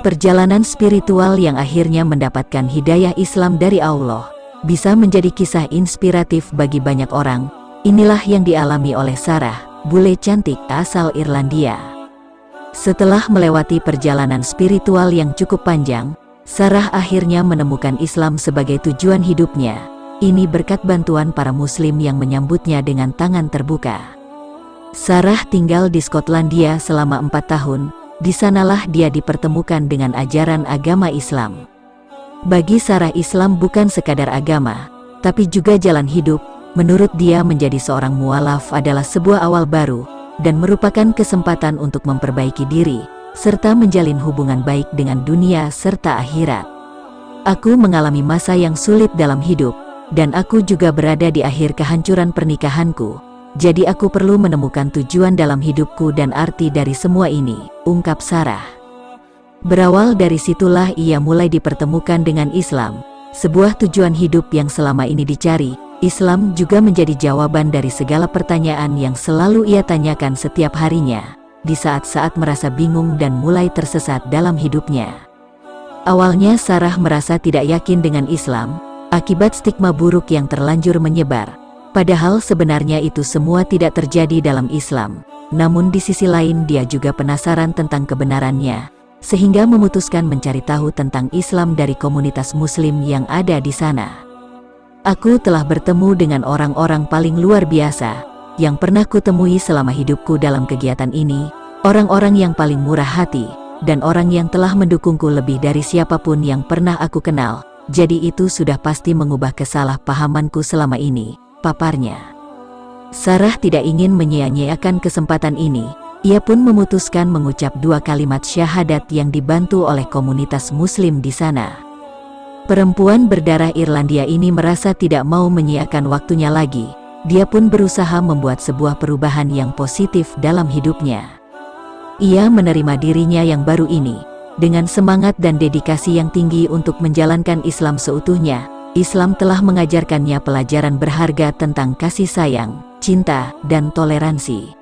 Perjalanan spiritual yang akhirnya mendapatkan hidayah Islam dari Allah bisa menjadi kisah inspiratif bagi banyak orang. Inilah yang dialami oleh Sarah, bule cantik asal Irlandia. Setelah melewati perjalanan spiritual yang cukup panjang, Sarah akhirnya menemukan Islam sebagai tujuan hidupnya. Ini berkat bantuan para muslim yang menyambutnya dengan tangan terbuka. Sarah tinggal di Skotlandia selama 4 tahun. Di sanalah dia dipertemukan dengan ajaran agama Islam. Bagi Sarah, Islam bukan sekadar agama, tapi juga jalan hidup. Menurut dia, menjadi seorang mualaf adalah sebuah awal baru dan merupakan kesempatan untuk memperbaiki diri serta menjalin hubungan baik dengan dunia serta akhirat. Aku mengalami masa yang sulit dalam hidup, dan aku juga berada di akhir kehancuran pernikahanku. Jadi aku perlu menemukan tujuan dalam hidupku dan arti dari semua ini, ungkap Sarah. Berawal dari situlah ia mulai dipertemukan dengan Islam, sebuah tujuan hidup yang selama ini dicari. Islam juga menjadi jawaban dari segala pertanyaan yang selalu ia tanyakan setiap harinya, di saat-saat merasa bingung dan mulai tersesat dalam hidupnya. Awalnya Sarah merasa tidak yakin dengan Islam, akibat stigma buruk yang terlanjur menyebar. Padahal sebenarnya itu semua tidak terjadi dalam Islam. Namun di sisi lain dia juga penasaran tentang kebenarannya, sehingga memutuskan mencari tahu tentang Islam dari komunitas muslim yang ada di sana. Aku telah bertemu dengan orang-orang paling luar biasa yang pernah kutemui selama hidupku dalam kegiatan ini, orang-orang yang paling murah hati, dan orang yang telah mendukungku lebih dari siapapun yang pernah aku kenal. Jadi itu sudah pasti mengubah kesalahpahamanku selama ini, paparnya. Sarah tidak ingin menyia-nyiakan kesempatan ini. Ia pun memutuskan mengucap 2 kalimat syahadat yang dibantu oleh komunitas muslim di sana. Perempuan berdarah Irlandia ini merasa tidak mau menyia-nyiakan waktunya lagi. Dia pun berusaha membuat sebuah perubahan yang positif dalam hidupnya. Ia menerima dirinya yang baru ini dengan semangat dan dedikasi yang tinggi untuk menjalankan Islam seutuhnya. Islam telah mengajarkannya pelajaran berharga tentang kasih sayang, cinta, dan toleransi.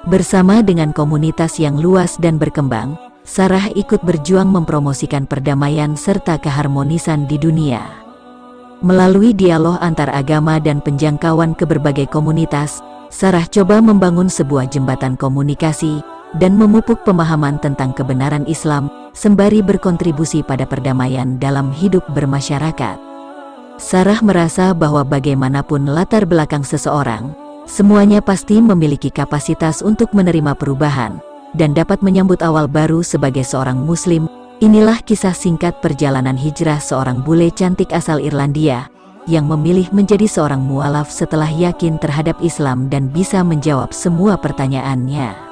Bersama dengan komunitas yang luas dan berkembang, Sarah ikut berjuang mempromosikan perdamaian serta keharmonisan di dunia. Melalui dialog antar agama dan penjangkauan ke berbagai komunitas, Sarah coba membangun sebuah jembatan komunikasi dan memupuk pemahaman tentang kebenaran Islam, sembari berkontribusi pada perdamaian dalam hidup bermasyarakat. Sarah merasa bahwa bagaimanapun latar belakang seseorang, semuanya pasti memiliki kapasitas untuk menerima perubahan dan dapat menyambut awal baru sebagai seorang muslim. Inilah kisah singkat perjalanan hijrah seorang bule cantik asal Irlandia yang memilih menjadi seorang mualaf setelah yakin terhadap Islam dan bisa menjawab semua pertanyaannya.